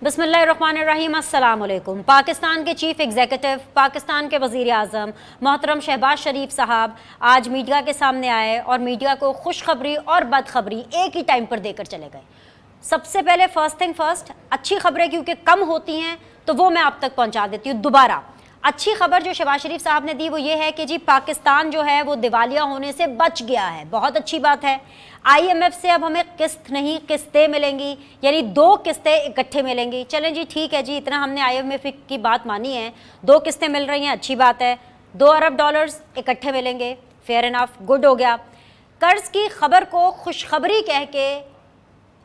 बिस्मिल्लाहिर्रहमानिर्रहीम, अस्सलाम वालेकुम। पाकिस्तान के चीफ एग्जीक्यूटिव, पाकिस्तान के वज़ीर आज़म मोहतरम शहबाज शरीफ साहब आज मीडिया के सामने आए और मीडिया को खुशखबरी और बदखबरी एक ही टाइम पर देकर चले गए। सबसे पहले फर्स्ट थिंग फर्स्ट, अच्छी खबरें क्योंकि कम होती हैं तो वो मैं आप तक पहुंचा देती हूँ। दोबारा अच्छी खबर जो शहबाज शरीफ साहब ने दी वो ये है कि जी पाकिस्तान जो है वो दिवालिया होने से बच गया है। बहुत अच्छी बात है। IMF से अब हमें किस्त नहीं किस्तें मिलेंगी, यानी 2 किस्तें इकट्ठे मिलेंगी। चलें जी, ठीक है जी, इतना हमने IMF की बात मानी है, 2 किस्तें मिल रही हैं, अच्छी बात है। $2 अरब इकट्ठे मिलेंगे, फेयर इनफ, गुड हो गया। कर्ज की खबर को खुशखबरी कह के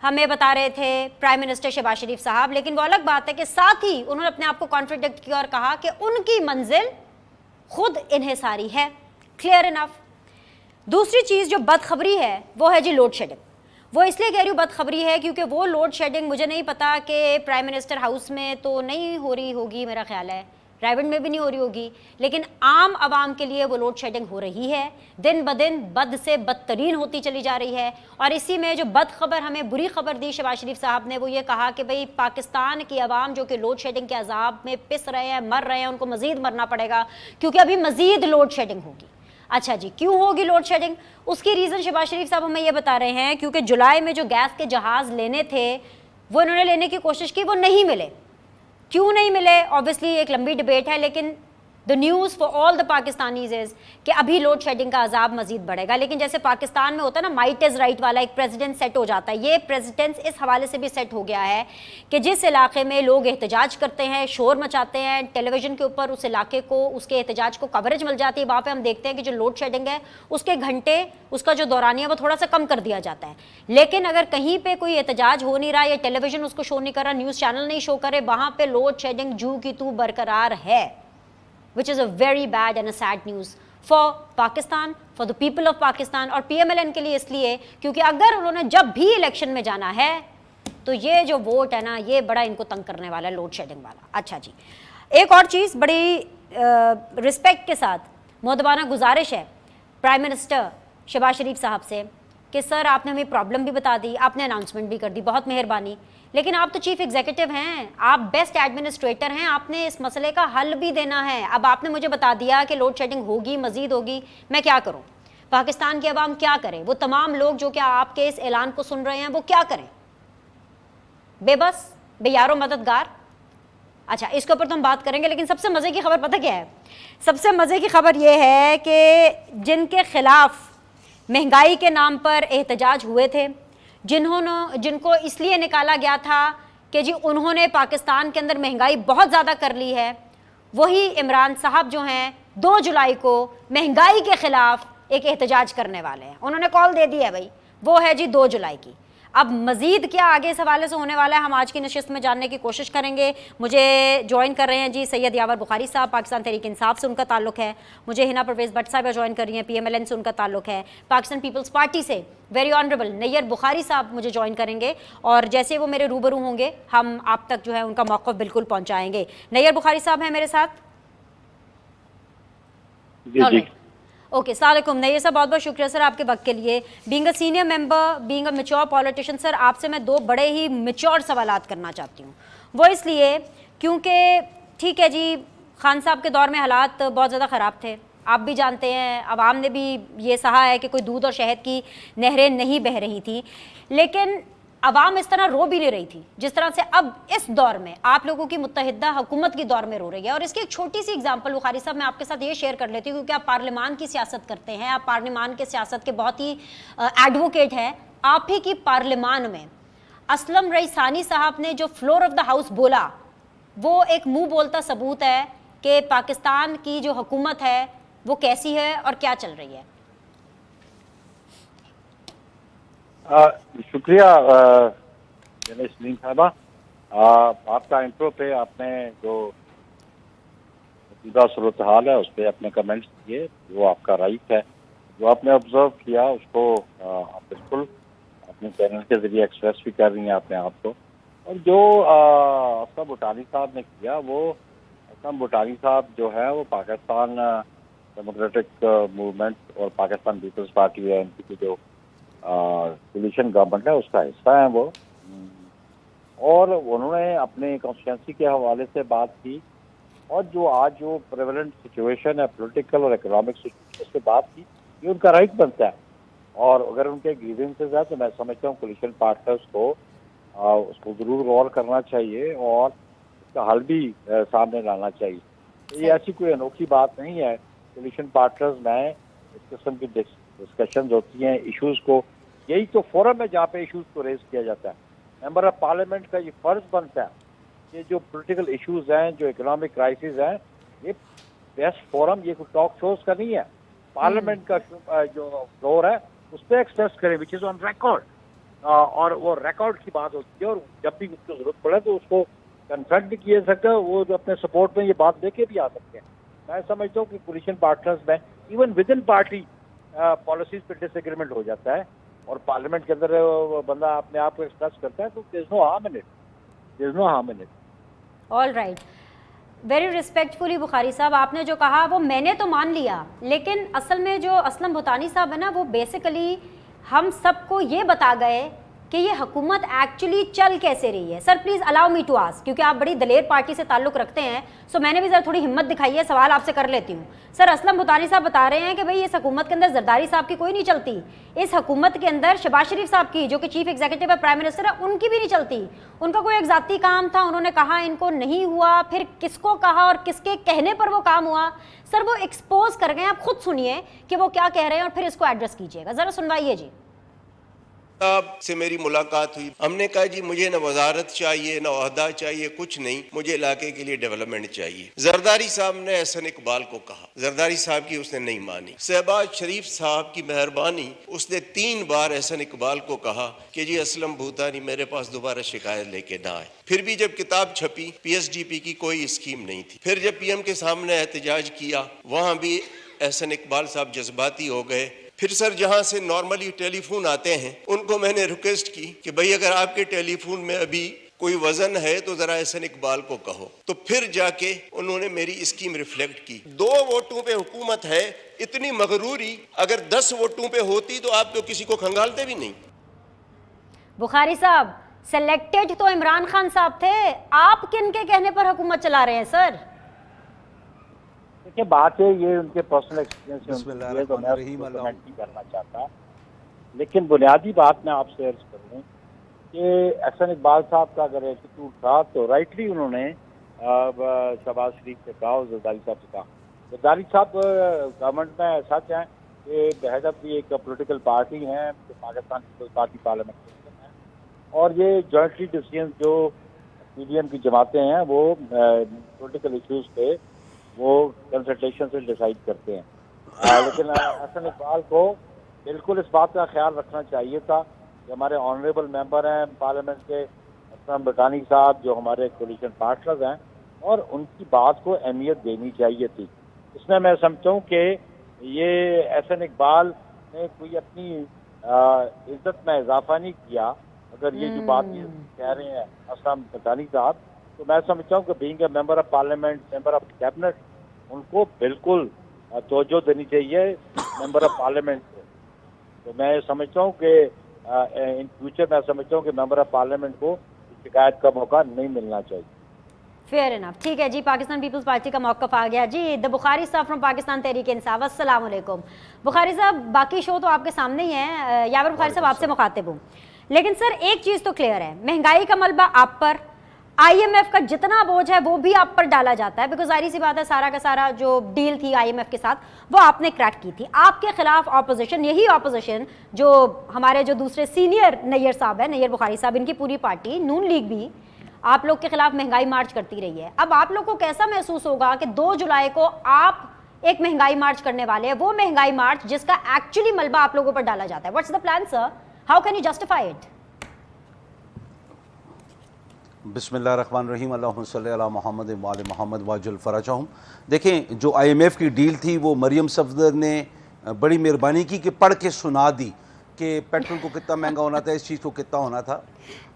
हमें बता रहे थे प्राइम मिनिस्टर शहबाज शरीफ साहब, लेकिन वो अलग बात है कि साथ ही उन्होंने अपने आप को कॉन्ट्रडिक्ट किया और कहा कि उनकी मंजिल खुद इन्हिसारी है। Clear enough. दूसरी चीज़ जो बदखबरी है वो है जी लोड शेडिंग। वो इसलिए कह रही हूँ बदखबरी है क्योंकि वो लोड शेडिंग मुझे नहीं पता कि प्राइम मिनिस्टर हाउस में तो नहीं हो रही होगी, मेरा ख्याल है प्राइवेट में भी नहीं हो रही होगी, लेकिन आम आवाम के लिए वो लोड शेडिंग हो रही है। दिन ब दिन बद से बदतरीन होती चली जा रही है। और इसी में जो बद खबर हमें बुरी खबर दी शहबाज शरीफ साहब ने वो ये कहा कि भाई पाकिस्तान की आवाम जो कि लोड शेडिंग के अजाब में पिस रहे हैं, मर रहे हैं, उनको मजीद मरना पड़ेगा क्योंकि अभी मजीद लोड शेडिंग होगी। अच्छा जी, क्यों होगी लोड शेडिंग? उसकी रीज़न शहबाज शरीफ साहब हमें ये बता रहे हैं क्योंकि जुलाई में जो गैस के जहाज़ लेने थे वो इन्होंने लेने की कोशिश की, वो नहीं मिले। क्यों नहीं मिले? ऑब्वियसली एक लंबी डिबेट है, लेकिन the news for all the Pakistanis is कि अभी लोड शेडिंग का अजाब मजीद बढ़ेगा। लेकिन जैसे पाकिस्तान में होता है ना माइट इज़ राइट वाला एक प्रेसिडेंट सेट हो जाता है, ये प्रेसिडेंट इस हवाले से भी सेट हो गया है कि जिस इलाके में लोग एहतजाज करते हैं, शोर मचाते हैं, टेलीविज़न के ऊपर उस इलाके को, उसके एहतजाज को कवरेज मिल जाती है, वहाँ पर हम देखते हैं कि जो लोड शेडिंग है उसके घंटे, उसका जो दौरानिया वो थोड़ा सा कम कर दिया जाता है। लेकिन अगर कहीं पर कोई एहतजाज हो नहीं रहा या टेलीविज़न उसको शो नहीं कर रहा, न्यूज़ चैनल नहीं शो करे, वहाँ पर लोड शेडिंग जू की तू बरकरार है, which is a very bad and a sad news for Pakistan, for the people of Pakistan और PMLN के लिए, इसलिए क्योंकि अगर उन्होंने जब भी इलेक्शन में जाना है तो ये जो वोट है ना ये बड़ा इनको तंग करने वाला है, लोड शेडिंग वाला। अच्छा जी, एक और चीज़ बड़ी रिस्पेक्ट के साथ मुअद्दबाना गुजारिश है प्राइम मिनिस्टर शहबाज शरीफ साहब से कि सर आपने हमें प्रॉब्लम भी बता दी, आपने अनाउंसमेंट भी कर दी, बहुत मेहरबानी, लेकिन आप तो चीफ एग्जीक्यूटिव हैं, आप बेस्ट एडमिनिस्ट्रेटर हैं, आपने इस मसले का हल भी देना है। अब आपने मुझे बता दिया कि लोड शेडिंग होगी, मजीद होगी, मैं क्या करूं? पाकिस्तान की आवाम क्या करे? वो तमाम लोग जो कि आपके इस ऐलान को सुन रहे हैं वो क्या करें? बेबस, बेयारो मददगार। अच्छा, इसके ऊपर तो हम बात करेंगे, लेकिन सबसे मज़े की खबर पता क्या है? सबसे मज़े की खबर यह है कि जिनके खिलाफ महंगाई के नाम पर एहतजाज हुए थे, जिनको इसलिए निकाला गया था कि जी उन्होंने पाकिस्तान के अंदर महंगाई बहुत ज़्यादा कर ली है, वही इमरान साहब जो हैं 2 जुलाई को महंगाई के ख़िलाफ़ एक एहतजाज करने वाले हैं। उन्होंने कॉल दे दी है भाई, वो है जी 2 जुलाई की। अब मज़ीद क्या आगे इस हवाले से होने वाला है हम आज की नशिस्त में जानने की कोशिश करेंगे। मुझे ज्वाइन कर रहे हैं जी सैयद यावर बुखारी साहब, पाकिस्तान तहरीक इंसाफ से उनका ताल्लुक है। मुझे हिना परवेज़ भट्ट साहब ज्वाइन कर रही हैं, PMLN से उनका ताल्लुक है। पाकिस्तान पीपल्स पार्टी से वेरी ऑनरेबल नैयर बुखारी साहब मुझे ज्वाइन करेंगे और जैसे वो मेरे रूबरू होंगे हम आप तक जो है उनका मौक़िफ़ बिल्कुल पहुँचाएँगे। नैयर बुखारी साहब हैं मेरे साथ? जी। ओके, सलामुअलैकुम नैयर साहब, बहुत बहुत शुक्रिया सर आपके वक्त के लिए। Being a senior member, being a mature politician, sir आपसे मैं 2 बड़े ही मैच्योर सवालात करना चाहती हूँ। वो इसलिए क्योंकि ठीक है जी, खान साहब के दौर में हालात बहुत ज़्यादा ख़राब थे, आप भी जानते हैं, अवाम ने भी ये सहा है कि कोई दूध और शहद की नहरें नहीं बह रही थी, लेकिन अवाम इस तरह रो भी नहीं रही थी जिस तरह से अब इस दौर में आप लोगों की मुत्तहिदा हुकूमत की दौर में रो रही है। और इसकी एक छोटी सी एग्जांपल बुखारी साहब मैं आपके साथ ये शेयर कर लेती हूँ क्योंकि आप पार्लियामान की सियासत करते हैं, आप पार्लियामान के सियासत के बहुत ही एडवोकेट हैं। आप ही की पार्लियामान में असलम रईसानी साहब ने जो फ्लोर ऑफ द हाउस बोला वो एक मुँह बोलता सबूत है कि पाकिस्तान की जो हुकूमत है वो कैसी है और क्या चल रही है। शुक्रिया सलीम साहबा, आपका इंट्रो पे आपने जो मौजूदा सूरत हाल है उस पर अपने कमेंट्स दिए, वो आपका राइट है। जो आपने ऑब्जर्व किया उसको आप बिल्कुल अपने चैनल के जरिए एक्सप्रेस भी कर रही हैं अपने आप को। और जो असलम भुटानी साहब ने किया, वो असलम भुटानी साहब जो है वो पाकिस्तान डेमोक्रेटिक मूवमेंट और पाकिस्तान पीपल्स पार्टी है, इनकी जो कोलिशन गवर्नमेंट है उसका हिस्सा है वो। اور انہوں نے اپنے کانسٹیٹوئنسی کے حوالے سے بات کی اور جو آج جو پریولنٹ سچویشن ہے پولیٹیکل اور اکنامک سچویشن سے بات کی، یہ ان کا رائٹ بنتا ہے. اور اگر ان کے گریونسز ہیں تو میں سمجھتا ہوں کولیشن پارٹنرز کو اس کو ضرور غور کرنا چاہیے اور اس کا حل بھی سامنے لانا چاہیے. یہ ایسی کوئی انوکھی بات نہیں ہے. کولیشن پارٹنرز میں اس قسم کی ڈسکشنز ہوتی ہیں ایشوز کو، یہی تو فورم ہے جہاں پہ ایشوز کو ریز کیا جاتا ہے. ممبر آف پارلیمنٹ کا یہ فرض بنتا ہے کہ جو پولیٹیکل ایشوز ہیں، جو اکنامک کرائسز ہیں، یہ بیسٹ فورم، یہ کوئی ٹاک شوز کا نہیں ہے. پارلیمنٹ کا جو فلور ہے اس پہ ایکسپریس کریں وچ از آن ریکارڈ، اور وہ ریکارڈ کی بات ہوتی ہے، اور جب بھی اس کو ضرورت پڑے تو اس کو کنسلٹ بھی کیا سکتا ہے، وہ جو اپنے سپورٹ میں یہ بات لے کے بھی آ سکتے ہیں. میں سمجھتا ہوں کہ کولیشن پارٹنرز میں even with in party policies پہ ڈس ایگریمنٹ ہو جاتا ہے اور پارلیمنٹ کے اندر بندہ اپنے آپ کو ایکسپریس کرتا ہے تو there is no harm in it, there is no harm in it. All right, very respectfully Bukhari صاحب، آپ نے جو کہا وہ میں نے تو مان لیا، لیکن اصل میں جو اسلم بھوتانی صاحب ہے نا، وہ بیسیکلی ہم سب کو یہ بتا گئے کہ یہ حکومت ایکچولی چل کیسے رہی ہے. Sir please allow me to ask, کیونکہ آپ بڑی دلیر پارٹی سے تعلق رکھتے ہیں، سو میں نے بھی ذرا تھوڑی ہمت دکھائی ہے، سوال آپ سے کر لیتی ہوں. سر اسلم بھوتانی صاحب بتا رہے ہیں کہ بھئی اس حکومت کے اندر زرداری صاحب کی کوئی نہیں چلتی، اس حکومت کے اندر شہباز شریف صاحب کی جو کہ چیف ایگزیکٹو ہے، پرائم منسٹر ہے، ان کی بھی نہیں چلتی. ان کا کوئی ایک ذاتی کام تھا، انہوں نے کہا ان کو نہیں ہوا، پھر کس کو کہا اور کس کے کہنے پر وہ کام ہوا. سر وہ ایکسپوز کر گئے، آپ خود سنیے کہ وہ کیا کہہ رہے ہیں اور پھر اس کو ایڈریس کیجیے گا، ذرا سنوائیے جی. صاحب سے میری ملاقات ہوئی، ہم نے کہا جی مجھے نہ وزارت چاہیے نہ عہدہ چاہیے، کچھ نہیں، مجھے علاقے کے لیے ڈیولپمنٹ چاہیے. زرداری صاحب نے احسن اقبال کو کہا، زرداری صاحب کی اس نے نہیں مانی. شہباز شریف صاحب کی مہربانی، اس نے 3 بار احسن اقبال کو کہا کہ جی اسلم بھوتانی میرے پاس دوبارہ شکایت لے کے نہ آئے. پھر بھی جب کتاب چھپی پی ایس ڈی پی کی کوئی اسکیم نہیں تھی. پھر جب پی ایم کے سامنے احتجاج کیا وہاں بھی احسن اقبال صاحب جذباتی ہو گئے. پھر سر جہاں سے نارملی ٹیلی فون آتے ہیں ان کو میں نے ریکویسٹ کی کہ بھئی اگر آپ کے ٹیلی فون میں ابھی کوئی وزن ہے تو ذرا احسن اقبال کو کہو. تو پھر جا کے انہوں نے میری اسکیم ریفلیکٹ کی. 2 ووٹوں پہ حکومت ہے، اتنی مغروری، اگر 10 ووٹوں پہ ہوتی تو آپ تو کسی کو کھنگالتے بھی نہیں. بخاری صاحب سلیکٹڈ تو عمران خان صاحب تھے، آپ کن کے کہنے پر حکومت چلا رہے ہیں سر؟ دیکھیں بات ہے یہ ان کے پرسنل ایکسپیرینس میں تو میں کمنٹ نہیں کرنا چاہتا، لیکن بنیادی بات میں آپ سے عرض کروں کہ احسن اقبال صاحب کا اگر ایٹیٹیوڈ تھا تو رائٹلی انہوں نے شہباز شریف سے کہا اور زرداری صاحب سے کہا. زرداری صاحب گورنمنٹ میں سچ ہیں کہ بحیثیت بھی ایک پولیٹیکل پارٹی ہیں، پاکستان پیپلز پارٹی پارلیمنٹ ہیں، اور یہ جوائنٹلی ڈیسیژن جو پی ڈی ایم کی جماعتیں ہیں وہ پولیٹیکل ایشوز پہ وہ کنسلٹیشن سے ڈیسائیڈ کرتے ہیں. لیکن احسن اقبال کو بالکل اس بات کا خیال رکھنا چاہیے تھا کہ ہمارے آنریبل ممبر ہیں پارلیمنٹ کے اسلم بھوتانی صاحب جو ہمارے کولیشن پارٹنرز ہیں، اور ان کی بات کو اہمیت دینی چاہیے تھی. اس میں میں سمجھتا ہوں کہ یہ احسن اقبال نے کوئی اپنی عزت میں اضافہ نہیں کیا. اگر یہ جو بات یہ کہہ رہے ہیں اسلم بھوتانی صاحب، تو میں سمجھتا ہوں کہ being a member of parliament, member of cabinet, ان کو بالکل توجہ دینی چاہیے ممبر آف پارلیمنٹ کو. تو میں سمجھتا ہوں کہ ان فیوچر میں سمجھتا ہوں کہ ممبر آف پارلیمنٹ کو شکایت کا موقع نہیں ملنا چاہیے. Fair enough. ٹھیک ہے جی، پاکستان پیپلز پارٹی کا موقف آ گیا جی. دا بخاری صاحب فرام پاکستان تحریک انصاف، السلام علیکم. بخاری صاحب باقی شو تو آپ کے سامنے ہی ہے، یاور بخاری صاحب آپ سے مخاطب ہوں، لیکن سر ایک چیز تو کلیئر ہے، مہنگائی کا ملبہ آپ پر، آئی ایم ایف کا جتنا بوجھ ہے وہ بھی آپ پر ڈالا جاتا ہے، بیکاز ظاہری سی بات ہے سارا کا سارا جو ڈیل تھی آئی ایم ایف کے ساتھ وہ آپ نے کریک کی تھی. آپ کے خلاف اپوزیشن، یہی اپوزیشن جو ہمارے جو دوسرے سینئر نیئر صاحب ہیں، نیئر بخاری صاحب، ان کی پوری پارٹی نون لیگ بھی آپ لوگ کے خلاف مہنگائی مارچ کرتی رہی ہے. اب آپ لوگ کو کیسا محسوس ہوگا کہ 2 جولائی کو آپ ایک مہنگائی مارچ کرنے والے ہیں، وہ مہنگائی مارچ جس کا ایکچولی ملبہ آپ لوگوں پر ڈالا جاتا ہے؟ What's the plan sir? How can you justify it? بسم اللہ الرحمن الرحیم، اللہم صلی علی محمد وآل محمد واجل فرجہم. دیکھیں جو آئی ایم ایف کی ڈیل تھی وہ مریم صفدر نے بڑی مہربانی کی کہ پڑھ کے سنا دی کہ پیٹرول کو کتنا مہنگا ہونا تھا، اس چیز کو کتنا ہونا تھا.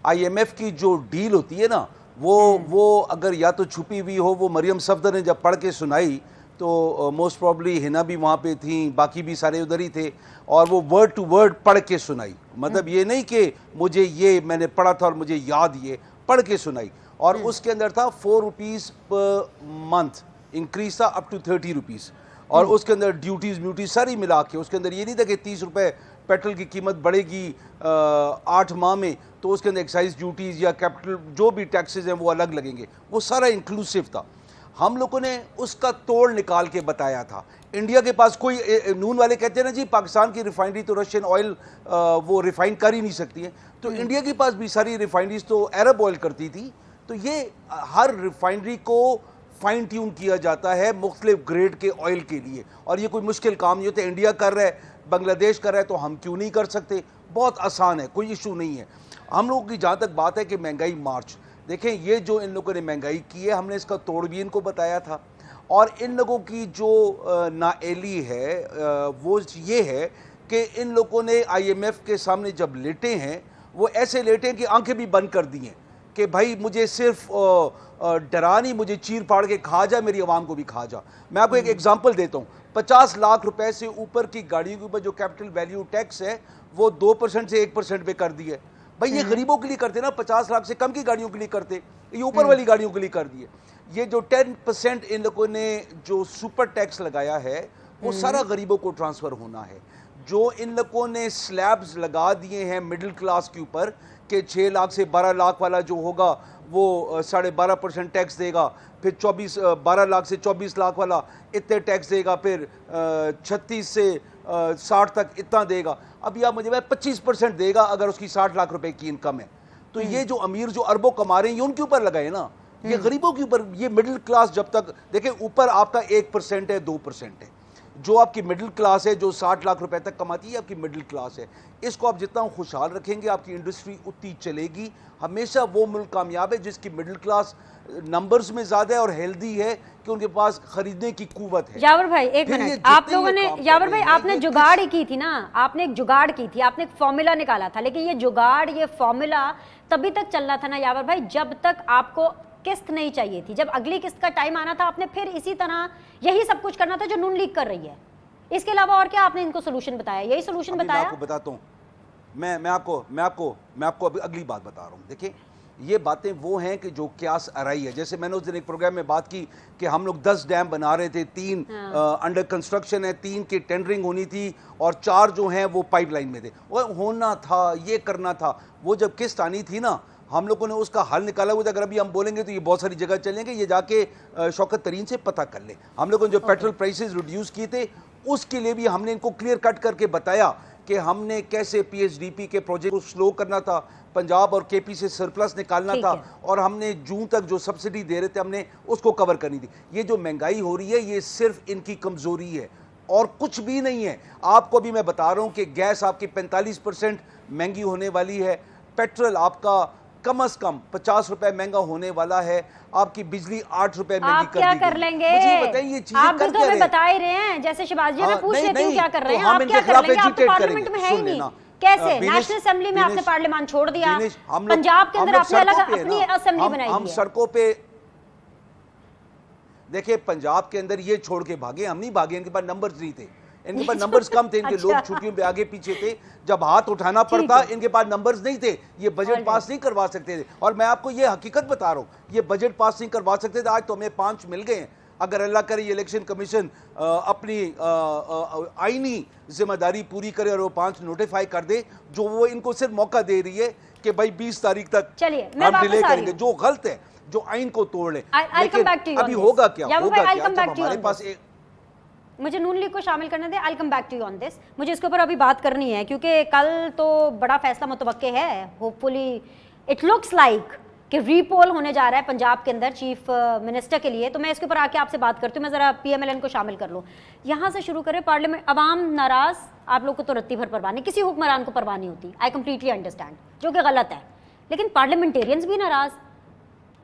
آئی ایم ایف کی جو ڈیل ہوتی ہے نا وہ اگر یا تو چھپی ہوئی ہو، وہ مریم صفدر نے جب پڑھ کے سنائی تو موسٹ پرابلی ہنا بھی وہاں پہ تھیں، باقی بھی سارے ادھر ہی تھے، اور وہ ورڈ ٹو ورڈ پڑھ کے سنائی. مطلب یہ نہیں کہ مجھے یہ میں نے پڑھا تھا اور مجھے یاد، یہ पढ़ के सुनाई, और उसके अंदर था 4 रुपीज़ पर मंथ इंक्रीज था अप टू 30 रुपीज़, और उसके अंदर ड्यूटीज़ सारी मिला के उसके अंदर ये नहीं था कि 30 रुपये पेट्रोल की कीमत बढ़ेगी 8 माह में तो उसके अंदर एक्साइज ड्यूटीज़ या कैपिटल जो भी टैक्सेस हैं वो अलग लगेंगे, वो सारा इंक्लूसिव था। हम लोगों ने उसका तोड़ निकाल के बताया था। इंडिया के पास कोई, नून वाले कहते हैं ना जी पाकिस्तान की रिफाइनरी तो रशियन ऑयल वो रिफाइन कर ही नहीं सकती है, तो इंडिया के पास भी सारी रिफाइनरीज तो अरब ऑयल करती थी। तो ये हर रिफाइनरी को फाइन ट्यून किया जाता है मुख्तलिफ ग्रेड के ऑयल के लिए, और ये कोई मुश्किल काम नहीं होता। इंडिया कर रहा है, बांग्लादेश कर रहा है, तो हम क्यों नहीं कर सकते? बहुत आसान है, कोई इशू नहीं है। हम लोगों की जहाँ तक बात है कि महंगाई मार्च, देखें ये जो इन लोगों ने महंगाई की है हमने इसका तोड़ भी इनको बताया था, और इन लोगों की जो नाअहली है वो ये है कि इन लोगों ने IMF के सामने जब लेटे हैं वो ऐसे लेटे हैं कि आंखें भी बंद कर दी हैं कि भाई मुझे सिर्फ डरा नहीं, मुझे चीर फाड़ के खा जा, मेरी आवाम को भी खा जा। मैं आपको एक एग्जांपल देता हूँ, 50 लाख रुपए से ऊपर की गाड़ियों के ऊपर जो कैपिटल वैल्यू टैक्स है वो 2% से 1% पे कर दिया है। भाई ये गरीबों के लिए करते ना, 50 लाख से कम की गाड़ियों के लिए करते, ये ऊपर वाली गाड़ियों के लिए कर दिए। ये जो 10% इन लोगों ने जो सुपर टैक्स लगाया है वो सारा गरीबों को ट्रांसफर होना है। जो इन लोगों ने स्लैब्स लगा दिए हैं मिडिल क्लास के ऊपर कि 6 लाख से 12 लाख वाला जो होगा वो 12.5% टैक्स देगा, फिर 12 लाख से 24 लाख वाला इतने टैक्स देगा, फिर 36 से 60 तक इतना देगा। अभी आप मुझे 25% देगा अगर उसकी 60 लाख रुपए की इनकम है। तो ये जो अमीर जो अरबों कमा रहे हैं ये उनके ऊपर लगाए ना, ये गरीबों के ऊपर। ये मिडिल क्लास जब तक देखें ऊपर आपका 1% है 2% है, जो आपकी मिडिल क्लास है जो 60 लाख रुपए तक कमाती है आपकी मिडिल क्लास है। इसको आप जितना खुशहाल रखेंगे आपकी इंडस्ट्री उतनी चलेगी। हमेशा वो मुल्क कामयाब है जिसकी मिडिल क्लास नंबर्स में ज़्यादा है और हेल्दी है कि उनके पास खरीदने की कुव्वत है। यावर भाई एक मिनट, आप लोगों ने, यावर भाई आपने जुगाड़ ही की थी ना, आपने एक जुगाड़ की थी, आपने एक फॉर्मूला निकाला था, लेकिन ये जुगाड़ ये फॉर्मूला तभी तक चलना था ना यावर भाई जब तक आपको किस्त नहीं चाहिए थी। जब अगली किस्त का टाइम आना था आपने फिर इसी तरह यही सब कुछ करना था जो नून लीग कर रही है। इसके अलावा और क्या आपने इनको सोल्यूशन बताया? यही सोल्यूशन बताया। मैं आपको बताता हूँ, मैं आपको अभी अगली बात बता रहा हूँ। देखिए ये बातें वो हैं कि जो क्यास अराई है। जैसे मैंने उस दिन एक प्रोग्राम में बात की कि हम लोग 10 डैम बना रहे थे, 3 अंडर कंस्ट्रक्शन है, 3 की टेंडरिंग होनी थी और 4 जो हैं वो पाइपलाइन में थे। वो होना था, ये करना था। वो जब किस्त आनी थी ना हम लोगों ने उसका हल निकाला हुआ था। अगर अभी हम बोलेंगे तो ये बहुत सारी जगह चलेंगे, ये जाके शौकत तरीन से पता कर ले। हम लोगों ने जो पेट्रोल प्राइसेस रिड्यूस किए थे उसके लिए भी हमने इनको क्लियर कट करके बताया कि हमने कैसे PHDP के प्रोजेक्ट को स्लो करना था, पंजाब और KP से सरप्लस निकालना था, और हमने जून तक जो सब्सिडी दे रहे थे हमने उसको कवर करनी थी। ये जो महंगाई हो रही है ये सिर्फ इनकी कमज़ोरी है और कुछ भी नहीं है। आपको भी मैं बता रहा हूँ कि गैस आपकी 45% महंगी होने वाली है, पेट्रोल आपका कम से कम 50 रुपए महंगा होने वाला है, आपकी बिजली 8 रुपए महंगी कर दी। आप क्या कर लेंगे? मुझे बताइए ये चीजें आप कर भी क्या तो रहे हमें बता ही रहे हैं। जैसे शहबाज जी मैं पूछ लेती हूँ क्या कर रहे हैं, तो आप क्या कर लेंगे? आप तो पार्लियामेंट करेंगे। में है ही सुन नहीं। लेना। कैसे नेशनल असेंबली में आपने पार्लियामेंट छोड़ दिया, पंजाब के अंदर आपने अलग अपनी असेंबली बनाई हम है। सड़कों पे देखिए पंजाब के अंदर ये छोड़ के भागे, हम नहीं भागे, इनके पास नंबर्स नहीं थे, इनके पास नंबर्स कम थे, इनके लोग छुट्टियों पे आगे पीछे थे, जब हाथ उठाना पड़ता इनके पास नंबर्स नहीं थे, ये बजट पास नहीं करवा सकते थे। और मैं आपको ये हकीकत बता रहा हूँ, ये बजट पास नहीं करवा सकते थे। आज तो हमें 5 मिल गए हैं। अगर अल्लाह करे ये इलेक्शन कमीशन अपनी आईनी जिम्मेदारी पूरी करे और वो 5 नोटिफाई कर दे, जो वो इनको सिर्फ मौका दे रही है कि भाई 20 तारीख तक हम डिले करेंगे, जो गलत है, जो आइन को तोड़ ले। अभी होगा क्या, होगा क्या जब हमारे पास मुझे नून लीग को शामिल करने दे। I come back to you on this. मुझे इसके ऊपर अभी बात करनी है क्योंकि कल तो बड़ा फैसला मुतवक्के है। होपफुली इट लुक्स लाइक कि रीपोल होने जा रहा है पंजाब के अंदर चीफ मिनिस्टर के लिए। तो मैं इसके ऊपर आके आपसे बात करती हूँ। मैं ज़रा PMLN को शामिल कर लूँ। यहाँ से शुरू करें। पार्लियामेंट अवाम नाराज़, आप लोग को तो रत्ती भर परवाह नहीं, किसी हुक्मरान को परवाह नहीं होती। आई कम्प्लीटली अंडरस्टैंड, जो कि गलत है, लेकिन पार्लियामेंटेरियंस भी नाराज़।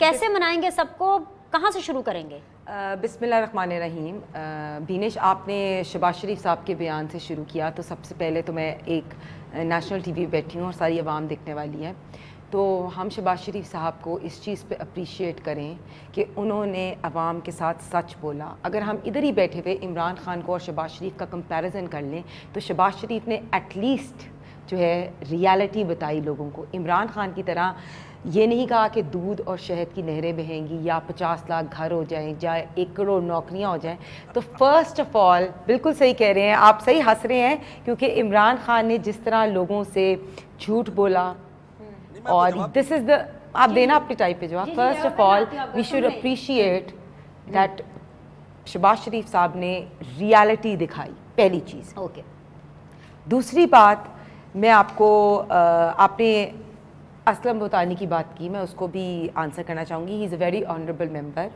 कैसे मनाएंगे सबको, कहाँ से शुरू करेंगे? बिस्मिल्लाहिर्रहमानिर्रहीम। बीनेश, आपने शहबाज शरीफ साहब के बयान से शुरू किया, तो सबसे पहले तो मैं एक नेशनल TV बैठी हूँ और सारी आवाम देखने वाली है, तो हम शहबाज शरीफ साहब को इस चीज़ पे अप्रिशिएट करें कि उन्होंने आवाम के साथ सच बोला। अगर हम इधर ही बैठे हुए इमरान खान को और शहबाज शरीफ का कंपैरिजन कर लें तो शहबाज शरीफ ने एटलीस्ट जो है रियलिटी बताई लोगों को। इमरान खान की तरह ये नहीं कहा कि दूध और शहद की नहरें बहेंगी या 50 लाख घर हो जाएं या 1 करोड़ नौकरियां हो जाएं। तो फर्स्ट ऑफ ऑल बिल्कुल सही कह रहे हैं आप, सही हंस रहे हैं, क्योंकि इमरान खान ने जिस तरह लोगों से झूठ बोला, और दिस इज़ द, आप देना अपने टाइप पे जवाब। First of all we should appreciate that Shahbaz Sharif साहब ने रियलिटी दिखाई, पहली चीज़। ओके, दूसरी बात मैं आपको आपने असलम बोतानी की बात की, मैं उसको भी आंसर करना चाहूँगी। He is a very honourable member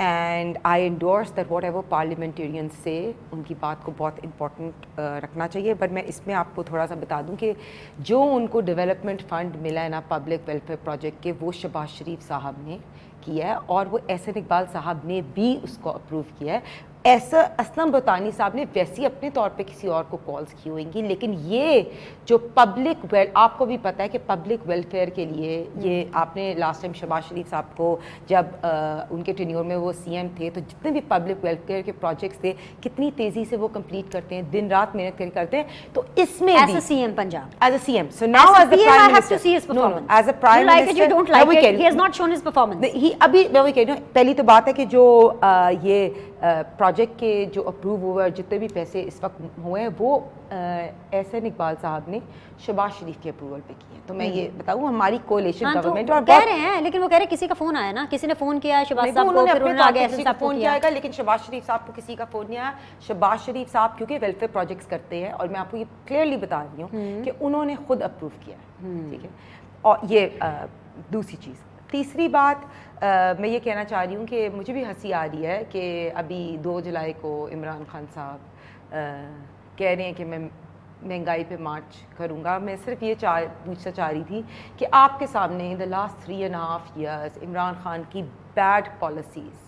and I endorse that what ever parliamentarian से, उनकी बात को बहुत इंपॉर्टेंट रखना चाहिए। बट मैं इसमें आपको थोड़ा सा बता दूं कि जो उनको डेवलपमेंट फ़ंड मिला है ना पब्लिक वेलफेयर प्रोजेक्ट के, वो शहबाज शरीफ साहब ने किया है और वो एहसन इकबाल साहब ने भी उसको अप्रूव किया है। ऐसा असलम बोतानी साहब ने वैसे ही अपने तौर पे किसी और को कॉल्स की होंगी, लेकिन ये जो पब्लिक आपको भी पता है कि पब्लिक वेलफेयर के लिए ये, आपने लास्ट टाइम शहबाज शरीफ साहब को जब उनके टेन्योर में वो सीएम थे, तो जितने भी पब्लिक वेलफेयर के प्रोजेक्ट्स थे कितनी तेज़ी से वो कंप्लीट करते हैं, दिन रात मेहनत करते हैं। तो इसमें as a CM Punjab, as a CM, so now as the prime minister, as a prime minister, you don't like it, he has not shown his performance. अभी मैं वही कह रही हूँ, पहली तो बात है कि जो ये प्रोजेक्ट के जो अप्रूव हुए और जितने भी पैसे इस वक्त हुए हैं वो एहसन इकबाल साहब ने शहबाज शरीफ के अप्रूवल पे किए। तो मैं ये बताऊँ, हमारी कोalition गवर्नमेंट, और कह रहे हैं, लेकिन वो कह रहे हैं किसी का फोन आया ना, किसी ने फोन किया शहबाज साहब को, फिर उन्होंने आगे एहसन साहब को फोन किया आएगा, लेकिन शहबाज शरीफ साहब को किसी का फोन नहीं आया। शहबाज शरीफ साहब क्योंकि वेलफेयर प्रोजेक्ट्स करते हैं, और मैं आपको ये क्लियरली बता रही हूँ कि उन्होंने खुद अप्रूव किया है, ठीक है। और ये दूसरी चीज़। तीसरी बात मैं ये कहना चाह रही हूँ कि मुझे भी हंसी आ रही है कि अभी 2 जुलाई को इमरान खान साहब कह रहे हैं कि मैं महंगाई पे मार्च करूँगा। मैं सिर्फ ये पूछना चाह रही थी कि आपके सामने इन the last 3.5 years Imran Khan की बैड पॉलिसीज़,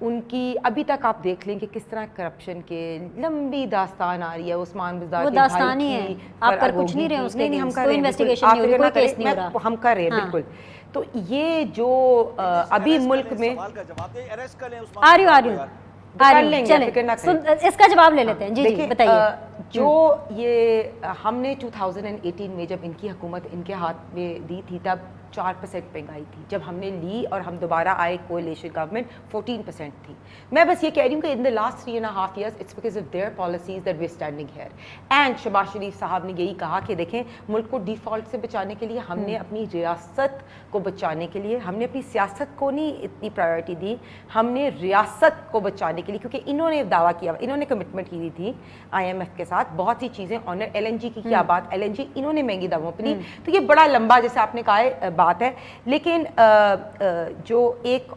उनकी अभी तक आप देख लें कि किस तरह करप्शन के लंबी दास्तान आ रही है। उस्मान बुज़दार वो दास्तान ही है, आप कर कुछ नहीं रहे हैं उसके, नहीं हम कर कोई इन्वेस्टिगेशन नहीं हो रही, कोई केस नहीं हो रहा, हम कर रहे हैं बिल्कुल। तो ये जो अभी मुल्क में आ रही हूँ, चलें, इसका जवाब ले लेते हैं। जी जी बताइए। जो ये हमने 2018 में जब इनकी हुकूमत इनके हाथ में दी थी, तब 4% महंगाई थी। जब हमने ली और हम दोबारा आए कोalition गवर्नमेंट, 14% थी। मैं बस ये कह रही हूँ कि in the last 3.5 years it's because of their policies that we are standing here. And Shahbaz Sharif साहब ने यही कहा कि देखें, मुल्क को डिफॉल्ट से बचाने के लिए हमने अपनी रियासत को बचाने के लिए, हमने अपनी सियासत को नहीं इतनी प्रायोरिटी दी, हमने रियासत को बचाने के लिए, क्योंकि इन्होंने दावा किया, इन्होंने कमिटमेंट की थी IMF के साथ बहुत सी चीज़ें, ऑनर LNG की क्या बात, LNG इन्होंने महंगी दामों पर ली। तो ये बड़ा लंबा, जैसे आपने कहा है, बात है। लेकिन जो एक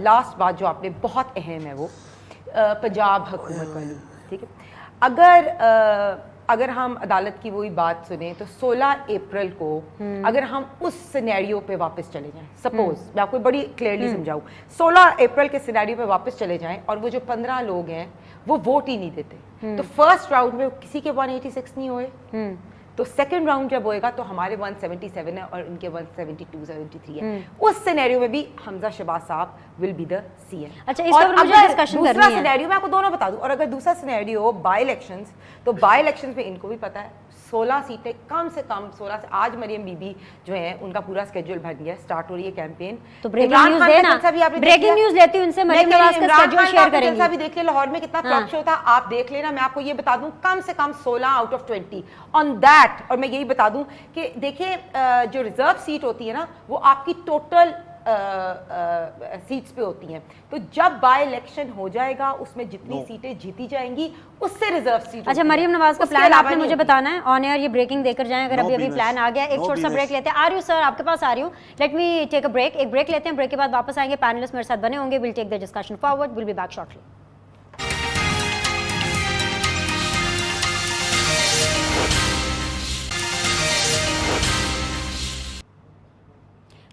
लास्ट बात जो आपने, बहुत अहम है, वो पंजाब हुकूमत वाली, ठीक है। अगर हम अदालत की वही बात सुने तो 16 अप्रैल को अगर हम उस सिनेरियो पे वापस चले जाएं, सपोज मैं आपको बड़ी क्लियरली समझाऊं, 16 अप्रैल के सिनेरियो पे वापस चले जाएं और वो जो 15 लोग हैं वो वोट ही नहीं देते, तो फर्स्ट राउंड में किसी के 186 नहीं हुए, तो सेकंड राउंड जब होएगा तो हमारे 177 है और इनके 172-73 है। उस सिनेरियो में भी हमजा शहबाज साहब विल बी द सीएम। अच्छा, इस पर मुझे डिस्कशन करनी है। दूसरा सिनेरियो मैं आपको दोनों बता दूं, और अगर दूसरा सिनेरियो बाय इलेक्शंस, तो बाय इलेक्शंस में इनको भी पता है 16 सीटें कम से कम 16 से, आज मरियम बीबी जो है उनका पूरा स्केड्यूल बन गया, स्टार्ट हो रही है कैंपेन। तो ब्रेकिंग न्यूज़ देना, ब्रेकिंग न्यूज़ लेती हूं उनसे, मरियम नवाज का स्केड्यूल शेयर करेंगे। जैसा भी देख ले, लाहौर में कितना फ्लॉप शो था, आप देख लेना। मैं आपको ये बता दूं, कम से कम 16 आउट ऑफ 20 ऑन दैट। और मैं यही बता दूं कि देखिए, जो रिजर्व सीट होती है ना, वो आपकी टोटल सीट्स पे होती हैं। तो जब बाय इलेक्शन हो जाएगा, उसमें जितनी सीटें जीती जाएंगी उससे रिजर्व सीट। अच्छा, मरियम नवाज का प्लान आपने मुझे बताना है ऑन एयर, ये ब्रेकिंग देकर जाएं अगर अभी प्लान आ गया। एक छोटा सा ब्रेक लेते हैं। आ रही हूँ सर, आपके पास आ रही हूँ। Let me take a break, एक ब्रेक लेते हैं, ब्रेक के बाद वापस आएंगे। पैनलिस्ट मेरे साथ बने होंगे, will take the discussion forward, will be back shortly.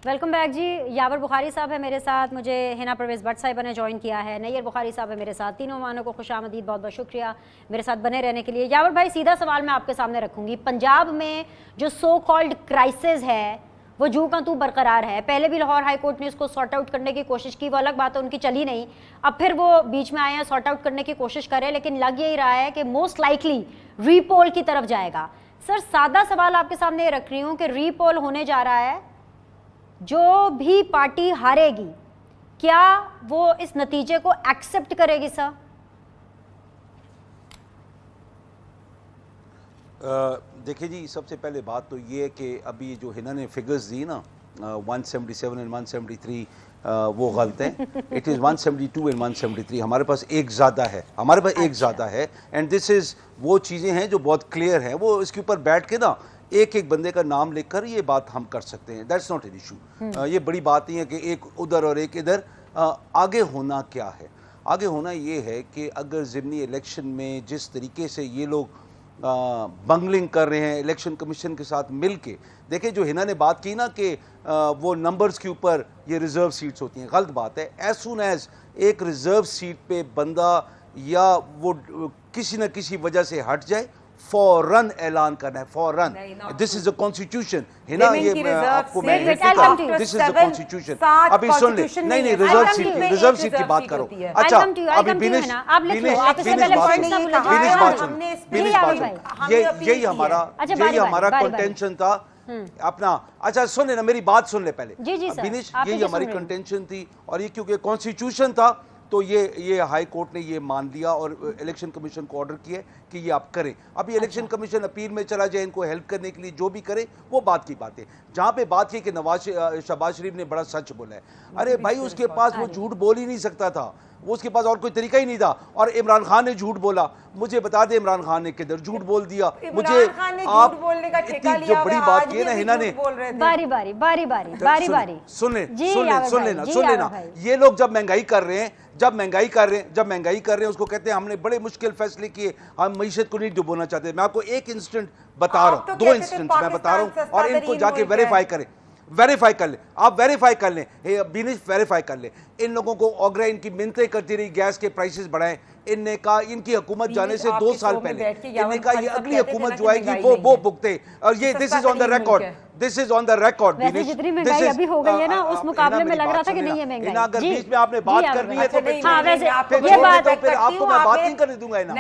Welcome back जी। यावर बुखारी साहब है मेरे साथ, मुझे हिना परवेज़ भट्ट साहिबा ने ज्वाइन किया है, नैयर बुखारी साहब है मेरे साथ। तीनों मानों को खुशामदीद, बहुत बहुत शुक्रिया मेरे साथ बने रहने के लिए। यावर भाई, सीधा सवाल मैं आपके सामने रखूंगी। पंजाब में जो सो कॉल्ड क्राइसिस है वो जू का तू बरकरार है। पहले भी लाहौर हाई कोर्ट ने इसको सॉर्ट आउट करने की कोशिश की, वो अलग बात है, उनकी चली नहीं। अब फिर वो बीच में आए हैं, सॉर्ट आउट करने की कोशिश करें, लेकिन लग यही रहा है कि मोस्ट लाइकली रीपोल की तरफ जाएगा। सर सादा सवाल आपके सामने ये रख रही हूँ कि रीपोल होने जा रहा है, जो भी पार्टी हारेगी क्या वो इस नतीजे को एक्सेप्ट करेगी सर? देखिए जी, सबसे पहले बात तो ये है कि अभी जो हिना ने फिगर्स दी ना 177 एंड 173 वो गलत है। It is 172 and 173। हमारे पास एक ज़्यादा है, हमारे पास एक ज़्यादा है, एंड दिस इज़ वो चीज़ें हैं जो बहुत क्लियर हैं। वो इसके ऊपर बैठ के ना एक एक बंदे का नाम लिखकर ये बात हम कर सकते हैं, दैट्स नॉट एन इशू। ये बड़ी बात नहीं है कि एक उधर और एक इधर। आगे होना क्या है? आगे होना ये है कि अगर ज़िमनी इलेक्शन में जिस तरीके से ये लोग बंगलिंग कर रहे हैं इलेक्शन कमीशन के साथ मिलके, देखिए जो हिना ने बात की ना कि वो नंबर्स के ऊपर ये रिज़र्व सीट्स होती हैं, गलत बात है। एज सुन एज एक रिज़र्व सीट पे बंदा या वो किसी न किसी वजह से हट जाए, फौरन ऐलान करना है, फौरन। दिस इज अ कॉन्स्टिट्यूशन है ना, ये आपको मैं दिस इज द कॉन्स्टिट्यूशन। अभी सुन ले, नहीं रिजर्व सीट की बात करो। अच्छा अभी बिनेश बात सुन, यही हमारा कंटेंशन था अपना। अच्छा सुन लेना, मेरी बात सुन ले पहले। बिनेश, यही हमारी कंटेंशन थी, और ये क्योंकि कॉन्स्टिट्यूशन था तो ये हाई कोर्ट ने ये मान लिया और इलेक्शन कमीशन को ऑर्डर किया कि ये आप करें। अभी इलेक्शन कमीशन अपील में चला जाए, इनको हेल्प करने के लिए जो भी करे वो बात की बात है। जहाँ पे बात की कि शहबाज शरीफ ने बड़ा सच बोला है, अरे भाई उसके पास वो झूठ बोल ही नहीं सकता था, वो उसके पास और कोई तरीका ही नहीं था। और इमरान खान ने झूठ बोला, मुझे बता दे इमरान खान ने किधर झूठ बोल दिया। मुझे आप इतनी जो बड़ी बात की है ना हिना ने, बारी बारी सुन लेना, ये लोग जब महंगाई कर रहे हैं उसको कहते हैं हमने बड़े मुश्किल फैसले किए, हम मईशत को नहीं डुबोना चाहते। मैं आपको एक इंस्टेंट बता रहा हूँ, 2 इंस्टेंट मैं बता रहा हूँ, और इनको जाके वेरीफाई कर लें, आप वेरीफाई कर लें, बिनेश वेरीफाई कर लें। इन लोगों को ओगरा इनकी मिन्नतें करती रही गैस के प्राइसेस बढ़ाएं, इनने कहा इनकी हुकूमत जाने से 2 साल पहले इनने कहा ये अगली हुकूमत जो आएगी वो भुगते, और ये this is on the record, this is on the record. वैसे जितनी महंगाई अभी हो गई है ना उस मुकाबले में लग रहा था कि नहीं है महंगाई। अगर बीच में आपने बात करनी है तो फिर हाँ वैसे ये बात है, फिर आपको मैं बात नहीं करने दूंगा ना।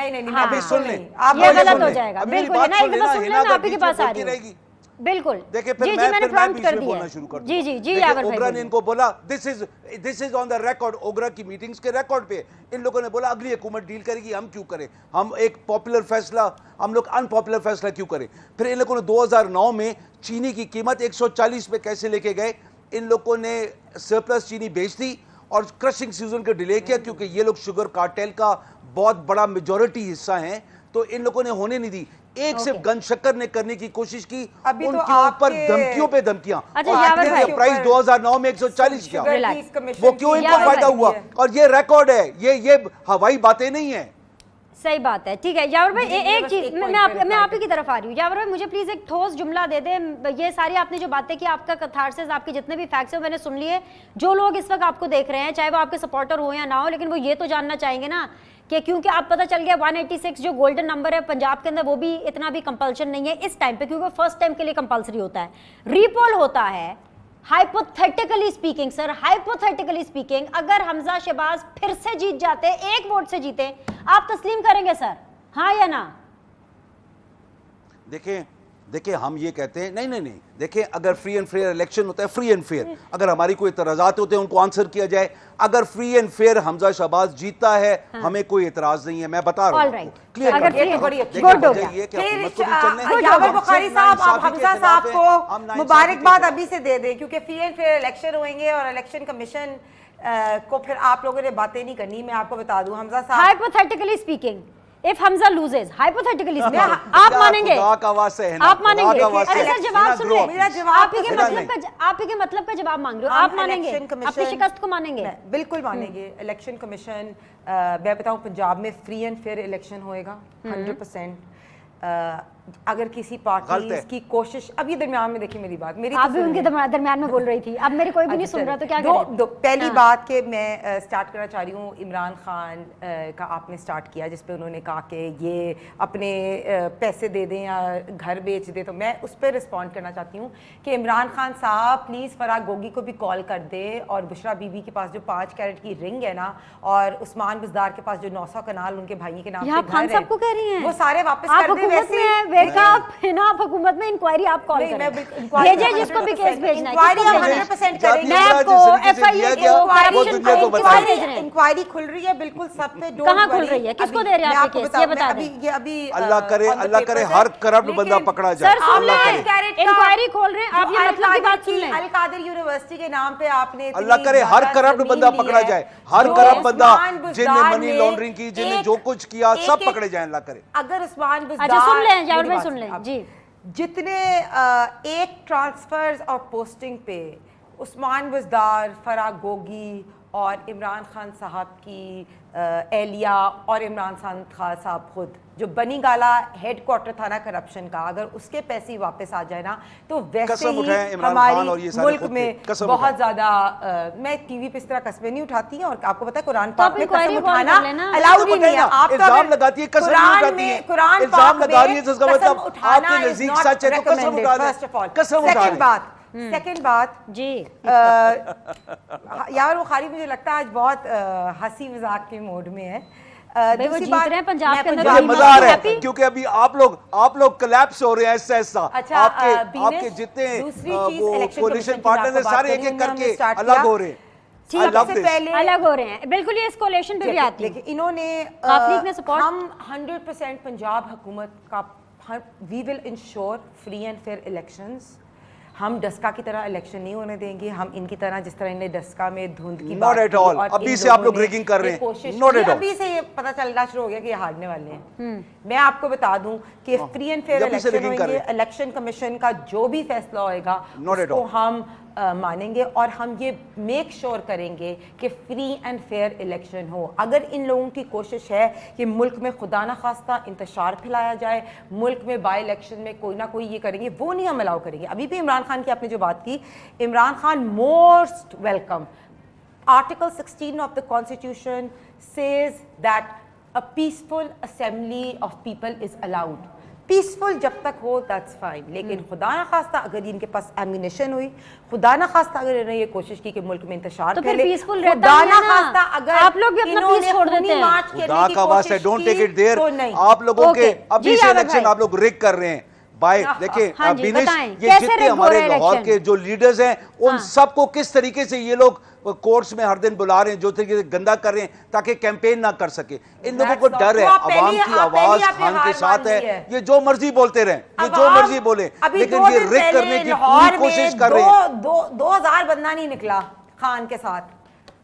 अभी सुन लें, ये गलत हो जाएगा, बिल्कुल है ना, एक दफा सुन लेना, आप ही के पास आ रही है बिल्कुल। देखिए फिर मैंने प्रॉम्प्ट कर दिया, शुरू कर जी ओगरा ने इनको बोला this is on the record, OGRA की मीटिंग्स के रिकॉर्ड पे इन लोगों ने बोला अगली हुकूमत डील करेगी, हम क्यों करें, हम एक पॉपुलर फैसला, हम लोग अनपॉपुलर फैसला क्यों करें। फिर इन लोगों ने 2009 में चीनी की कीमत 140 पे कैसे लेके गए, इन लोगों ने सरप्लस चीनी बेच दी और क्रशिंग सीजन को डिले किया, क्योंकि ये लोग शुगर कार्टेल का बहुत बड़ा मेजॉरिटी हिस्सा हैं, तो इन लोगों ने होने नहीं दी। एक सिर्फ गन शक्कर ने करने की कोशिश की, उनके ऊपर धमकियों पे धमकियां, और प्राइस 2009 में 140 किया, वो क्यों इनको फायदा हुआ। और ये रिकॉर्ड है, ये हवाई बातें नहीं है। सही बात है, ठीक है यावर भाई, एक चीज मैं आप ही की तरफ आ रही हूँ। यावर भाई मुझे प्लीज एक ठोस जुमला दे दे। ये सारी आपने जो बातें की, आपका कथारसिस, आपके जितने भी फैक्ट्स हैं मैंने सुन लिए। जो लोग इस वक्त आपको देख रहे हैं, चाहे वो आपके सपोर्टर हो या ना हो, लेकिन वो ये तो जानना चाहेंगे ना कि क्योंकि आप पता चल गया 186 जो गोल्डन नंबर है पंजाब के अंदर, वो भी इतना भी कंपल्शन नहीं है इस टाइम पे, क्योंकि फर्स्ट टाइम के लिए कंपल्सरी होता है। रीपोल होता है, hypothetically speaking sir, hypothetically speaking, अगर हमजा शहबाज फिर से जीत जाते, 1 वोट से जीते, आप तस्लीम करेंगे सर, हाँ या ना? देखिए हम ये कहते हैं नहीं, देखिए अगर फ्री एंड फेयर इलेक्शन होता है, फ्री एंड फेयर, अगर हमारी कोई इतराज़ात होते हैं उनको आंसर किया जाए। अगर free and fair Hamza Shahbaz जीतता है, हमें कोई इतराज नहीं है, मैं बता रहा हूं, क्लियर। यावर बुखारी साहब, आप हमजा साहब को मुबारकबाद अभी से दे दें, क्योंकि फ्री एंड फेयर इलेक्शन होंगे और इलेक्शन कमीशन को फिर आप लोगों ने बातें नहीं करनी। मैं आपको बता दूं हमजा साहब, hypothetically speaking, if Hamza loses, hypothetically speaking, आप मानेंगे? आप मानेंगे? अरे सर जवाब सुन ले, मेरा जवाब आप ही के मतलब का जवाब मांग रहे हो, आप मानेंगे? अपनी शिकस्त को मानेंगे? बिल्कुल मानेंगे। इलेक्शन कमीशन, मैं बताऊं पंजाब में फ्री एंड फेयर इलेक्शन होएगा 100%। अगर किसी पार्टी की कोशिश, अब ये दरमियान में देखिए मेरी बात, मेरी आप भी उनके दरमियान में बोल रही थी, अब मेरे कोई भी नहीं सुन रहा तो क्या करें? पहली बात कि मैं स्टार्ट करना चाह रही हूँ, इमरान खान का आपने स्टार्ट किया जिस पे उन्होंने कहा कि ये अपने पैसे दे दें या घर बेच दें, तो मैं उस पर रिस्पॉन्ड करना चाहती हूँ कि इमरान खान साहब प्लीज़ फराग गोगी को भी कॉल कर दे, और बुशरा बीबी के पास जो 5 कैरेट की रिंग है ना, और उस्मान बुजदार के पास जो 900 कनाल उनके भाई के नाम पे घर है, कह रही हैं वो सारे वापस कर दे। बेटा आप है ना, आप हुकूमत में इंक्वायरी आप कॉल नहीं, मैं करें, inquiry भेजे जिसको भी केस भेजना है, इंक्वायरी किसको हम भेजना है? 100% जातीय करेंगे। मैं अपराध आपको जिस तरीके से FIR दिया गया, वो corruption दुनिया को को बताएं। भेज रहे हैं। इंक्वायरी खुल रही है बिल्कुल सब पे, don't कहाँ खुल worry। रही है? किसको अभी दे रहे हैं मैं आप आपको ये केस? बताऊं, ये बता मैं दें। अभी ये अभी अल्लाह करे, on the अल्लाह करे papers हर है। करप्ट लेकिन बंदा पकड़ा जाए, सर सुन अल्लाह लें, करे। इंक्वायरी खोल रहे हैं आप, ये मतलब की बात सुन लें। अल कादिर यूनिवर्सिटी के नाम पे आपने इतनी अल्लाह करे हर ज्यादा करप्ट जमीन बंदा ली पकड़ा है, जाए, हर जो करप्ट बंदा उस्मान जिनने बुज़दार मनी ने लॉन्ड्रिंग की, जिन्हें एक- जो कुछ किया, सब एक- पकड़े जाए, अल्लाह करे। अगर उस्मान बुज़दार, अच्छा सुन लें जावेद मेरी भाई, बात सुन लें आप- जी। जितने एक ट्रांसफर्स और पोस्टिंग पे उस्मान बुज़दार, फराह गोगी और इमरान खान साहब की एहलिया और इमरान खान साहब खुद, जो बनी गाला हेड क्वार्टर था ना करप्शन का, अगर उसके पैसे वापस आ जाए ना तो वैसे कसम ही उठाएं इमरान खान और हमारी ये सारे मुल्क खुद में के, कसम बहुत उठाएं। ज्यादा मैं टीवी पे इस तरह कस्में नहीं उठाती हैं, और आपको पता है कुरान तो आप पाक में इंक्वायरी कसम कॉल कर उठाना लेना। अलाउड ही नहीं है। आप तो इल्जाम अगर लगाती है, कसम नहीं कुरान उठाती में- है। कुरान इल्जाम पाक लगा रही है में तो इसका कसम मतलब उठाना आपके is नजदीक not सच है तो कसम recommended, उठा first of all। दें, कसम उठा Second दें। बात, सेकंड बात जी यार बुखारी मुझे लगता है आज बहुत हंसी मजाक के मोड में है। भाई वो दूसरी जीत बात, रहे हैं पंजाब मैं के अंदर, मुझे तो मजा आ रहा है happy? क्योंकि अभी आप लोग कोलैप्स हो रहे हैं ऐसा ऐसा। अच्छा, आपके बीनेश, जितने दूसरी चीज वो election कोalition commission की पार्टनर मैं है आपको सारे बात एक एक करूंगी, हमने करके start अलग किया। हो रहे हैं। I love सबसे this। पहले अलग हो रहे हैं, बिल्कुल ये इस कोलेशन पे भी आती है। देखिए इन्होंने काफ लीग ने support- हम 100% पंजाब हुकूमत का we will ensure free and fair elections. हम डस्का की तरह इलेक्शन नहीं होने देंगे, हम इनकी तरह जिस तरह इन्हें डस्का में धुंध की Not बात at की all। और अभी इन से आप लोगों लोग ने rigging कर रहे ये हैं। कोशिश Not की, at all। अभी से ये पता चलना शुरू हो गया कि ये हारने वाले हैं। मैं आपको बता दूं कि फ्री एंड फेयर जब भी से इलेक्शन rigging कर होंगे, रहे हैं। इलेक्शन कमीशन का जो भी फैसला होएगा Not at उसको all। हम मानेंगे, और हम ये मेक श्योर करेंगे कि फ्री एंड फेयर इलेक्शन हो। अगर इन लोगों की कोशिश है कि मुल्क में खुदा न खास्ता इंतशार फैलाया जाए, मुल्क में बाई इलेक्शन में कोई ना कोई ये करेंगे, वो नहीं हम अलाउ करेंगे। अभी भी इमरान खान की आपने जो बात की, Imran Khan most welcome. Article 16 of the constitution says that a peaceful assembly of people is allowed. Peaceful जब तक हो दैट्स फाइन, लेकिन खुदा न खास्ता अगर इनके पास एम्यूनेशन हुई, खुदा न खास्ता अगर इन्होंने ये कोशिश की कि मुल्क में इंतशार तो फिर फैले, peaceful रहता खुदा नहीं है न ना। खास्ता अगर आप लोग भी अपना इन्होंने peace छोड़ खूनी देते हैं। मार्च करने खुदा की का वास्ता कोशिश डोंट की, टेक इट देयर। तो नहीं। आप लोगों के Okay, अभी जी से यादव इलेक्शन भाई। आप लोग रिग कर रहे हैं बाय। देखिए हाँ जी, बिनेश, बताएं, ये कैसे जितने rig हो हमारे रहा है लाहौर election? के जो लीडर्स हैं उन हाँ। सबको किस तरीके से ये लोग कोर्ट्स में हर दिन बुला रहे हैं, जो तरीके से गंदा कर रहे हैं ताकि कैंपेन ना कर सके। इन लोगों को That's डर है, not- तो आप आवाम पहले- की आप पहले आवाज आपने खान के हार साथ मान ली है। है। ये जो मर्जी बोलते रहें, ये अब जो आप- मर्जी बोले, अभी लेकिन 2 ये दिन रिग पहले करने की लाहौर पूरी कोशिश में कर रहे हैं। 2000 बंदा नहीं निकला खान के साथ।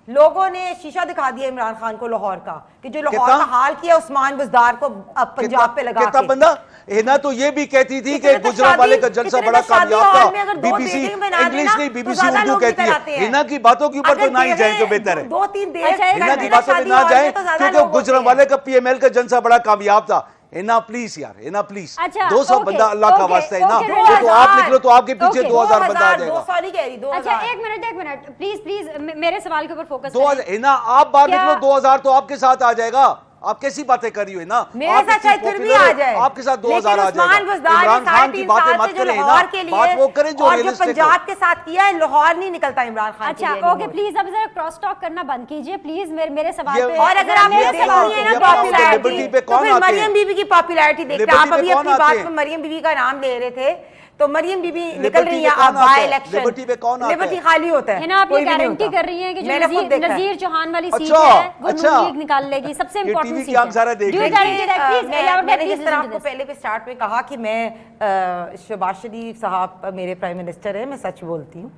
लोगों ने शीशा दिखा दिया इमरान खान को लाहौर का, कि जो लाहौर कितना? का हाल किया उस्मान बुज़दार को अब पंजाब पे लगा कितना के। बंदा हिना तो ये भी कहती थी कि कितने तो गुजरांवाले शादी- का जलसा कितने बड़ा तो शादी कामयाब हॉल में अगर था। 2 बीबीसी देखें बना देना, इंग्लिश नहीं, तो बीबीसी ज्यादा उर्दू लोग कहती निकल आते है। हैं। हिना की बातों के ऊपर तो अगर ना ही जाए तो बेहतर है। 2-3 देश अच्छा, हिना की शादी बातों पे ना हॉल जाए में तो ज्यादा क्योंकि लोग होते गुजरांवाले हैं। का पीएमएल का जलसा बड़ा कामयाब था। हिना प्लीज यार, हिना प्लीज। अच्छा, 200 ओके, बंदा अल्लाह का ओके, वास्ता है ना, ओके, ये तो आप निकलो तो आपके पीछे ओके, 2000 बंदा आ जाएगा। 200 नहीं कह रही, 2000। अच्छा एक मिनट प्लीज प्लीज मेरे सवाल के ऊपर फोकस 2000 हिना आप बाहर क्या- निकलो, 2000 तो आपके साथ आ जाएगा। आप कैसी बातें कर रही हो ना, मेरे आप साथ इतनी शायद फिर भी popular आ है, जाए, आपके साथ 2000 आ लेकिन उस्मान जाएगा। बुज़दार ने इमरान खान की 3.5 बातें साल मत से जो करें ना, लाहौर के लिए बात वो करें जो और जो रियलिस्टिक हो। पंजाब के साथ किया है, लाहौर नहीं निकलता इमरान खान के अच्छा लिए ओके anymore। प्लीज अब जरा क्रॉस टॉक करना बंद कीजिए प्लीज, मेरे सवाल ये- पे। और अगर आप मेरे ये सवाल देखती पे- है ना ये बात लिबर्टी पॉपुलैरिटी, पे तो कौन फिर आते हैं? मरियम बीबी की पॉपुलैरिटी देखते हैं। लिबर्टी आप पे अभी कौन अपनी आते बात हैं? में मरियम बीबी का नाम ले रहे थे, तो मरियम बीबी निकल लिबर्टी रही पे है कौन अब आता बाय है? इलेक्शन। लिबर्टी पे कौन आता लिबर्टी है? खाली होता है, है ना, आप ये कोई भी नहीं गारंटी होता। कर रही हैं कि जो मैंने खुद देखा है। नजीर चौहान वाली सीट अच्छा, है वो अच्छा। नून लीग निकाल लेगी, सबसे ये इंपॉर्टेंट टीवी सीट की आप सारा देख Do you रही guarantee that, please? मैंने please जिस तरह listen to आपको this. पहले भी स्टार्ट में कहा कि मैं शहबाज शरीफ साहब मेरे प्राइम मिनिस्टर है, मैं सच बोलती हूँ।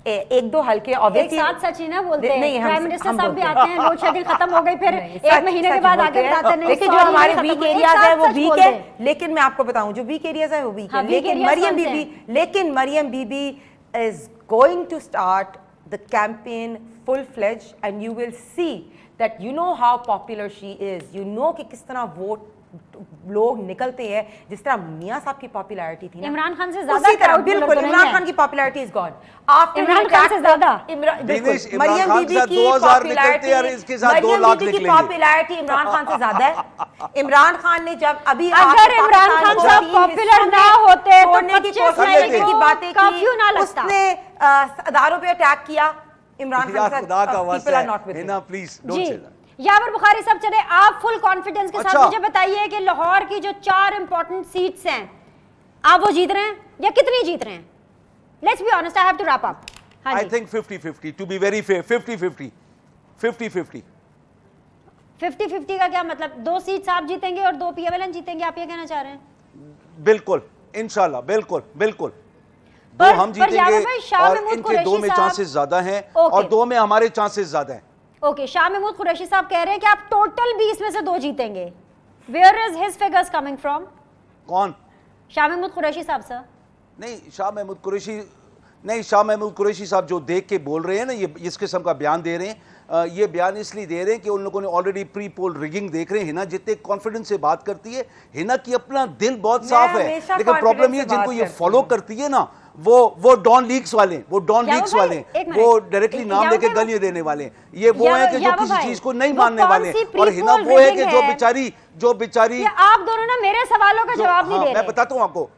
एक दो हल्के एक ऑब्वियसली साथ सच ही ना बोलते हैं। नहीं, हम- प्राइम मिनिस्टर हम साहब भी बोलते आते हैं, लोड शेडिंग खत्म हो गई, फिर नहीं, एक महीने के बाद आके बताते हैं नहीं, देखिए जो sorry, हमारे खत्म वीक हो गई। एरियाज एक है साथ वो सच वीक बोल है, दें। लेकिन मैं आपको बताऊं जो वीक एरियाज है वो वीक हाँ, है, weak लेकिन areas मरियम कौन से Bibi is going to start the campaign full fledge and you will see that you know how popular she is, you know कि किस तरह वोट लोग निकलते हैं, जिस तरह मियां साहब की पॉपुलैरिटी थी ना, इमरान खान से उसी ज्यादा तरह crowd बिल्कुल मतलब तो इमरान नहीं खान है। की popularity is gone after Imran Khan से ज्यादा। दिनेश, इमरान खान के साथ 2000 निकलते हैं और इसके साथ 2 लाख निकलेंगे। पॉपुलैरिटी इमरान खान से ज्यादा है। इमरान खान ने जब अभी अगर इमरान खान साहब पॉपुलर ना होते तो तोड़ने की 25 कोशिश मई की को बातें कर्फ्यू ना की, लगता। उसने अदारों पे अटैक किया। इमरान यार खान खुदा का पीपल वास्ता आर नॉट विद है ना, please don't ji say that. यावर बुखारी साहब, चले आप फुल कॉन्फिडेंस के साथ अच्छा। मुझे बताइए कि लाहौर की जो 4 इंपॉर्टेंट सीट्स हैं आप वो जीत रहे हैं या कितनी जीत रहे हैं? Let's be honest, I have to wrap up. हाँ आई जी, think 50-50 to be very fair. 50-50 50-50. 50-50 का क्या मतलब? 2 सीट्स आप जीतेंगे और 2 PMLN जीतेंगे, आप ये कहना चाह रहे हैं? बिल्कुल, इंशाल्लाह, बिल्कुल बिल्कुल. दो पर- हम पर यादव जीतेंगे भाई, शाह और महमूद इनके कुरैशी 2 में साहब- चांसेस ज्यादा हैं ओके। और 2 में हमारे चांसेस ज्यादा हैं. ओके, शाह महमूद कुरैशी साहब कह रहे हैं कि आप टोटल 20 में से 2 जीतेंगे. Where is his figures coming from? कौन? शाह महमूद कुरैशी साहब सर. नहीं, शाह महमूद कुरैशी साहब जो देख के बोल रहे हैं ना, ये इस किस्म का बयान दे रहे हैं, ये बयान इसलिए दे रहे हैं कि उन लोगों ने ऑलरेडी प्री पोल रिगिंग देख रहे हैं. हिना जितने कॉन्फिडेंस से बात करती है, हिना की अपना दिल बहुत साफ है, हमेशा लेकिन प्रॉब्लम ये confidence से जिनको बात ये करती फॉलो हूँ। करती है ना, वो डॉन लीग्स वाले, वो डॉन यादव लीग्स भाई, वाले, एक मिनट। वो डायरेक्टली नाम यादव लेके भाई, गालियां देने वाले, ये वो है कि जो यादव किसी भाई, चीज को नहीं वो मानने कौन वाले. सी और हिना pre-poll वो है rigging कि जो है? बेचारी ये आप दोनों ना मेरे सवालों का जवाब नहीं हाँ, दे मैं रहे. बताता हूँ आपको.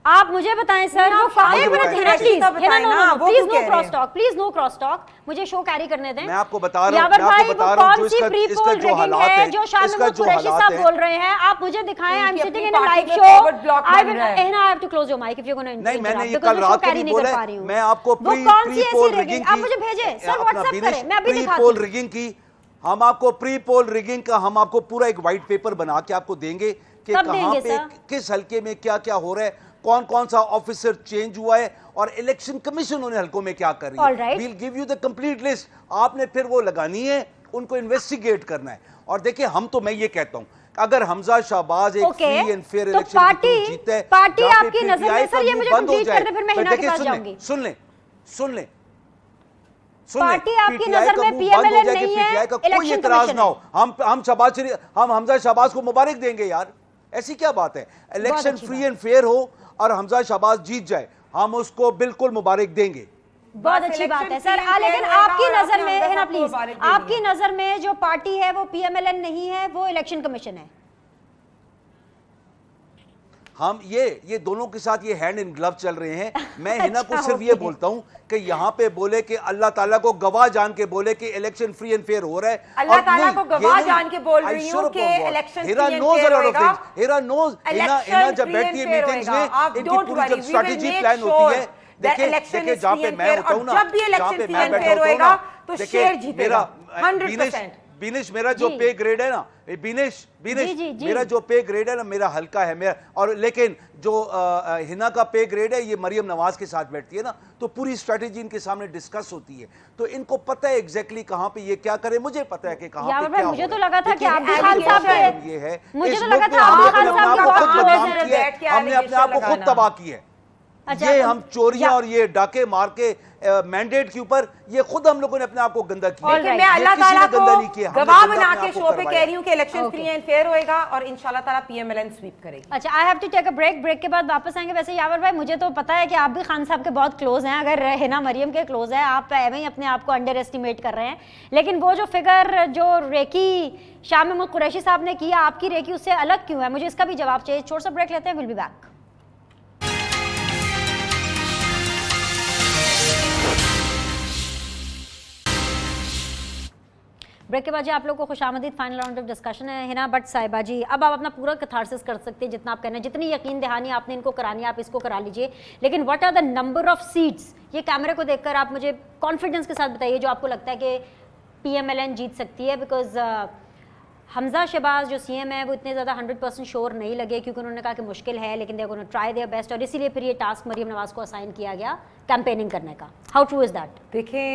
आप मुझे बताएं सर, वो मुझे एक मिनट, बताएं। हिना प्लीज, तो बताएं हिना ना, नो, वो प्लीज क्यों नो कह रहे क्रॉस हैं? Talk, please no cross talk, मुझे शो कैरी करने दें. मैं आपको बता रहा हूँ, यावर मैं आपको भाई, बता वो रहा हूँ कौन जो सी इसका प्री-पोल जो रिगिंग हालात है है, जो शाह इसका महमूद जो कुरैशी हालात साहब है. बोल रहे हैं? आप मुझे दिखाएं. आई एम उनकी सिटिंग अपनी इन अ पार्टी लाइव में शो. forward block आई बन विल रहा है. Hina, I have to close your mic if you gonna नहीं, मैंने ये बिकॉज़ कल मैं शो रात को कैरी नहीं नहीं कर बोला पा है. रही हूं. मैं आपको वो कौन सी प्री-पोल ऐसी रिगिंग रिगिंग? आप मुझे भेजें सर, अपना व्हाट्सएप करें, मैं अभी दिखाती प्री-पोल हूं. रिगिंग की हम आपको प्री-पोल रिगिंग का हम आपको पूरा एक व्हाइट पेपर बना के आपको देंगे कि कब कहां देंगे पे सर? किस हलके में क्या क्या हो रहा है, कौन कौन सा ऑफिसर चेंज हुआ है और इलेक्शन कमीशन उन हलकों में क्या कर रही All है. right. We'll give you the complete list. आपने फिर वो लगानी है, उनको इन्वेस्टिगेट करना है. और देखिए, हम तो मैं ये कहता हूं, अगर हमजा शहबाज एक ओके, फ्री एंड फेयर तो इलेक्शन जीता है, पार्टी जहां पे आपकी नजर में PTI सर, ये का मुझे मुंह बंद हो कंप्लीट जाए. कर दे, फिर मैं पर हिना के देखिए, पास सुन लें, जाऊंगी. सुन लें, सुन लें, पार्टी आपकी PTI नजर का में मुंह बंद हो PMLN जाए कि नहीं है, PTI का कोई इलेक्शन एतराज कमीशन ना हो. हम हमजा शहबाज को मुबारक देंगे यार. ऐसी क्या बात है? इलेक्शन अच्छी फ्री एंड फेयर हो और हमजा शहबाज जीत जाए, हम उसको बिल्कुल मुबारक देंगे. बहुत बस अच्छी बात है इलेक्शन सर. free and लेकिन fair होगा आपकी और नजर आपने में हमजा है ना साहब को प्लीज, मुबारक देनी आपकी है. नजर में जो पार्टी है वो PMLN नहीं है, वो इलेक्शन कमीशन है. हम ये दोनों के साथ ये हैंड इन ग्लव चल रहे हैं. मैं हिना को अच्छा, सिर्फ ये ओके. बोलता हूं कि यहाँ पे बोले कि अल्लाह ताला को गवाह जान के बोले कि इलेक्शन फ्री एंड फेयर हो रहा है. अल्लाह और ताला नहीं, को ये गवाह नहीं. जान के बोल I रही sure हूँ कि upon God. election Hira free and knows a fair lot of होएगा. things. Hira knows. Hina Election जब free बैठती है and fair मीटिंग्स होएगा. में, आप इनकी don't पूरी worry, जब we will strategy make plan sure होती है, that देखिए election देखिए is जहाँ free पे and मैं fair. होता हूँ और ना, जब भी election जहाँ पे free मैं and बैठा fair होता हूँ ना, होएगा, तो देखिए, शेर जीतेगा. मेरा 100%. बिनेश मेरा जो जी. पे ग्रेड है ना, बिनेश जी, जी, जी. मेरा जो पे ग्रेड है ना, मेरा हल्का है मेरा. और लेकिन जो हिना का पे ग्रेड है, ये मरियम नवाज के साथ बैठती है ना, तो पूरी स्ट्रेटेजी इनके सामने डिस्कस होती है, तो इनको पता है एग्जैक्टली कहां पे ये क्या करे. मुझे पता है कि कहां यावर पे भाई, क्या मुझे हो तो रहा है. लगा था कि लेकिन आप भी खान साहब allegation के- ये है, मुझे इस तो लगा मुल्क था में आप हम भी लोगों खान ने अपने साहब आप के को खुद बहुत बदनाम close हैं. किया बैठ के है, हमने अपने आप को खुद allegation तबाह किया है. अच्छा, ये हम चोरियां और ये डाके मार के मैंडेट के ऊपर ये खुद हम लोगों ने अपने आप को गंदा किया. All लेकिन right. मैं ये अल्लाह किसी ने ताला गंदा नहीं को किया, हमने गवाह गंदा बना अपने के आप को शो पे करवाया. कह रही हूँ कि election Okay. Free and fair होएगा और इंशाल्लाह ताला PMLN स्वीप करेगी. अच्छा, I have to take a break के बाद वापस आएंगे. वैसे यावर भाई, मुझे तो पता है कि आप भी खान साहब के बहुत क्लोज हैं. अगर हिना मरियम के क्लोज है, आप एवं ही अपने आप को अंडर एस्टिमेट कर रहे हैं. लेकिन वो जो फिगर जो रेकी शाह महमूद कुरैशी साहब ने किया, आपकी रेकी उससे अलग क्यों है? मुझे इसका भी जवाब चाहिए. छोटा सा ब्रेक लेते हैं, विल बी बैक. ब्रेक के बाद जी आप लोग को खुशामदीद. फाइनल राउंड ऑफ डिस्कशन है हिना बट साहिबा जी. अब आप अपना पूरा कथारसिस कर सकते हैं जितना आप कहना है, जितनी यकीन दहानी आपने इनको करानी है आप इसको करा लीजिए. लेकिन what are the number of seats, ये कैमरे को देखकर आप मुझे कॉन्फिडेंस के साथ बताइए जो आपको लगता है कि PMLN जीत सकती है. बिकॉज हमजा शहबाज जो CM है वो इतने ज़्यादा 100% श्योर नहीं लगे, क्योंकि उन्होंने कहा कि मुश्किल है, लेकिन they are gonna try their best. और इसीलिए फिर ये टास्क मरियम नवाज को असाइन किया गया कैंपेनिंग करने का. How true is that? देखिए,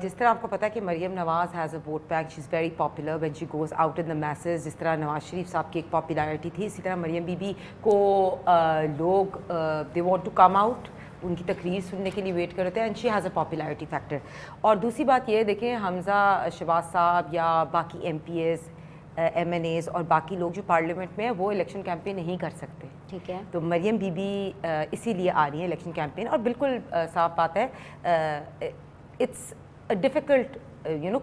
जिस तरह आपको पता है कि Maryam Nawaz has a vote bank, she is very popular when she goes out in the message. जिस तरह नवाज शरीफ साहब की एक पॉपुलैरिटी थी, इसी तरह मरियम बीबी को लोग they want to come out, उनकी तकरीर सुनने के लिए वेट कर रहे थे, and she has a popularity factor. और दूसरी बात ये देखें, हमजा शहबाज साहब या बाकी MPs MNAs और बाकी लोग जो पार्लियामेंट में है वो इलेक्शन कैंपेन नहीं कर सकते. ठीक है. तो मरियम बीबी इसीलिए आ रही है इलेक्शन कैंपेन. और बिल्कुल साफ बात है, इट्स डिफ़िकल्ट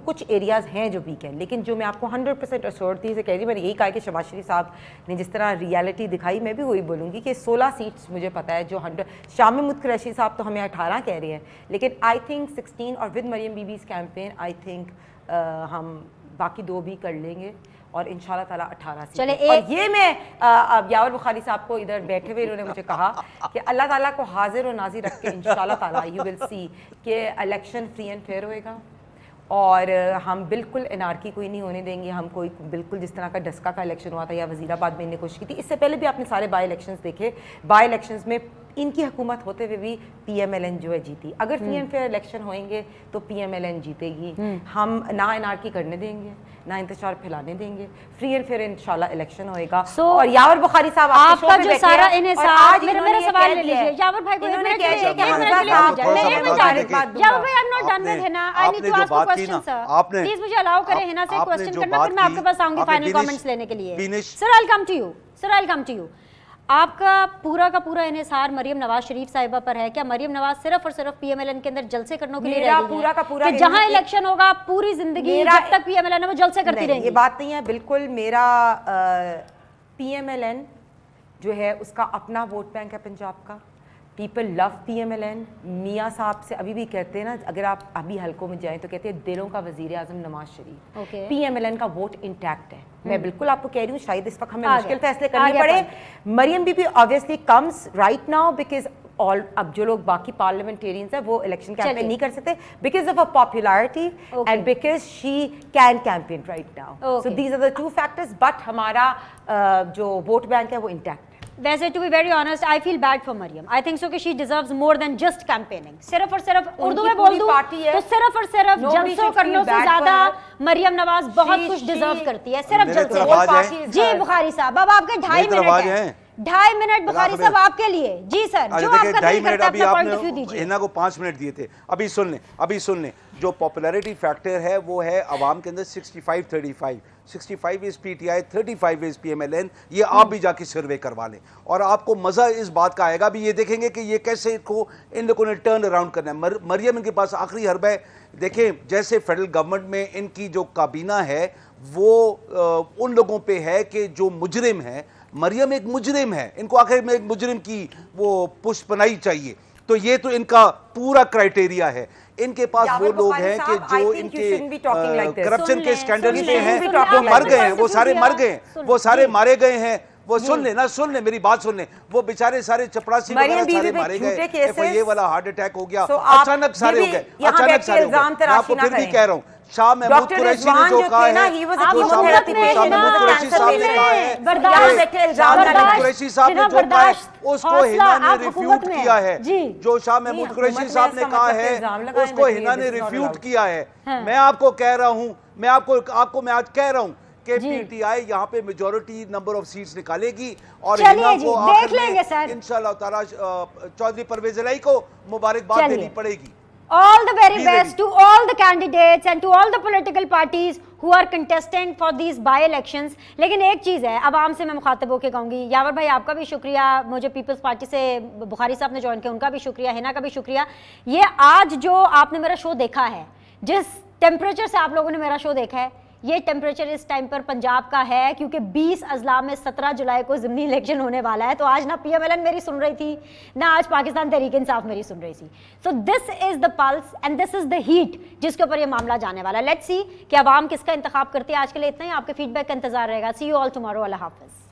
कुछ एरियाज़ हैं जो वीक हैं, लेकिन जो मैं आपको 100% अश्योरिटी से कह रही हूँ, मैंने यही कहा कि शहबाज शरीफ साहब ने जिस तरह रियलिटी दिखाई, मैं भी वही बोलूँगी कि 16 सीट्स मुझे पता है जो 100. शाह महमूद कुरैशी साहब तो हमें 18 कह रहे हैं, लेकिन आई थिंक 16, और with Maryam Bibi's campaign I think हम باقی 2 بھی کر لیں گے اور انشاءاللہ تعالیٰ 18 چلے سیٹیں. اور یہ میں اب یاور بخاری صاحب کو ادھر بیٹھے ہوئے انہوں نے مجھے کہا کہ اللہ تعالیٰ کو حاضر و ناظر رکھ کے انشاءاللہ تعالیٰ یو ول سی کہ الیکشن فری اینڈ فیئر ہوئے گا, اور ہم بالکل انارکی کوئی نہیں ہونے دیں گے. ہم کوئی بالکل جس طرح کا ڈسکا کا الیکشن ہوا تھا یا وزیر آباد میں انہیں کوشش کی تھی, اس سے پہلے بھی آپ نے سارے بائی الیکشنز دیکھے, بائی الیکشنز میں ان کی حکومت ہوتے ہوئے بھی پی ایم ایل این جو ہے جیتی. اگر فری اینڈ فیئر الیکشن ہوئیں گے تو پی ایم ایل این جیتے گی. ہم نہ انارکی کرنے دیں گے, نہ انتشار پھیلانے دیں گے. فری اینڈ فیئر انشاءاللہ الیکشن ہوئے گا. اور یاور بخاری صاحب آپ کا جو سارا انحصار, میرا سوال لے لیجیے یاور بھائی کو, یاور بھائی I'm not done with Hina. I need to ask a question, sir. Please مجھے allow کریں ہنا سے question کرنا, پھر میں آپ کے پاس آؤں گی فائنل کامنٹس لینے کے لیے. Sir, I'll come to you. Sir, I'll come to you. آپ کا پورا انحصار مریم نواز شریف صاحبہ پر ہے. کیا مریم نواز صرف اور صرف پی ایم ایل این کے اندر جلسے کرنے کے لیے رہ گئی ہیں کہ جہاں الیکشن ہوگا پوری زندگی جب تک پی ایم ایل این ہے وہ جلسے کرتی رہیں گی؟ یہ بات نہیں ہے بالکل. میرا پی ایم ایل این جو ہے اس کا اپنا ووٹ بینک ہے پنجاب کا. People love P M L N. Mian Sahib سے ابھی بھی کہتے ہیں نا, اگر آپ ابھی حلقوں میں جائیں تو کہتے ہیں دلوں کا وزیر اعظم Nawaz Sharif. P M L N کا ووٹ انٹیکٹ ہے. میں بالکل آپ کو کہہ رہی ہوں, شاید اس وقت ہمیں مشکل فیصلے کرنے پڑے. Maryam Bibi obviously comes right now because اب جو لوگ باقی پارلیمنٹیرینز ہیں وہ الیکشن کیمپین نہیں کر سکتے because of her popularity and because she can campaign right now. So these are the 2 factors. But ہمارا جو ووٹ بینک ہے وہ انٹیکٹ. ویسے to be very honest I feel bad for Maryam. I think so کہ she deserves more than just campaigning. صرف اور صرف اردو میں بول دوں تو صرف اور صرف جلسوں کرنوں سے زیادہ مریم نواز بہت کچھ ڈیزرو کرتی ہے. صرف جلسے. جی بخاری صاحب اب آپ کے 2.5 منٹ ہیں. 2.5 منٹ بخاری صاحب آپ کے لیے. جی سر, جو آپ کا دل کرتا ہے اپنا پوائنٹ آف ویو دیجیے. ہنا کو 5 منٹ دیے تھے. ابھی سن لیں جو پاپولیرٹی فیکٹر ہے وہ ہے عوام کے اندر 65-35. 65 از پی ٹی آئی, 35 از پی ایم ایل این. یہ آپ بھی جا کے سروے کروا لیں اور آپ کو مزہ اس بات کا آئے گا. بھی یہ دیکھیں گے کہ یہ کیسے ان لوگوں نے ٹرن اراؤنڈ کرنا ہے. مریم ان کے پاس آخری حربہ ہے. دیکھیں جیسے فیڈرل گورنمنٹ میں ان کی جو کابینہ ہے وہ ان لوگوں پہ ہے کہ جو مجرم ہے. مریم ایک مجرم ہے, ان کو آخر میں ایک مجرم کی وہ پشت پناہی چاہیے. تو یہ تو ان کا پورا کرائٹیریا ہے. ان کے پاس وہ لوگ ہیں کہ جو ان کے کرپشن کے اسکینڈل میں ہیں وہ مر گئے ہیں, وہ سارے مر گئے ہیں, وہ سارے مارے گئے ہیں. وہ سن لیں میری بات سن لیں. وہ بیچارے سارے چپڑاسی وغیرہ سارے مارے گئے. یہ والا ہارٹ اٹیک ہو گیا, اچانک سارے ہو گئے, اچانک سارے ہو گئے. میں آپ کو پھر بھی کہہ رہا ہوں, شاہ محمود قریشی نے جو کہا ہے, شاہ محمود قریشی صاحب نے کہا ہے, شاہ محمود قریشی صاحب نے جو کہا ہے اس کو ہنا نے ریفیوٹ کیا ہے. جو شاہ محمود قریشی صاحب نے کہا ہے اس کو ہنا نے ریفیوٹ کیا ہے. میں آپ کو کہہ رہا ہوں, میں آپ آج کہہ رہا ہوں کہ پی ٹی آئی یہاں پہ میجورٹی نمبر آف سیٹس نکالے گی اور ہنا کو آخر میں انشاءاللہ تعالیٰ چودھری پرویز الہی کو مبارکباد دینی پڑے گی. All the very best to all the candidates and to all the political parties who are contesting for these by-elections. لیکن ایک چیز ہے, عوام سے میں مخاطب ہو کے کہوں گی, یاور بھائی آپ کا بھی شکریہ, مجھے پیپلز پارٹی سے بخاری صاحب نے جوائن کیا ان کا بھی شکریہ, ہنا کا بھی شکریہ. یہ آج جو آپ نے میرا شو دیکھا ہے, جس ٹیمپریچر سے آپ لوگوں نے میرا شو دیکھا ہے, یہ ٹیمپریچر اس ٹائم پر پنجاب کا ہے کیونکہ 20 اضلاع میں 17 جولائی کو ضمنی الیکشن ہونے والا ہے. تو آج نہ پی ایم ایل این میری سن رہی تھی, نہ آج پاکستان تحریک انصاف میری سن رہی تھی. So this is the plus and this is the heat جس کے اوپر یہ معاملہ جانے والا ہے. لیٹس سی کہ عوام کس کا انتخاب کرتے ہیں. آج کے لیے اتنا ہی, آپ کے فیڈ بیک کا انتظار رہے گا. سی یو آل ٹمارو. اللہ حافظ.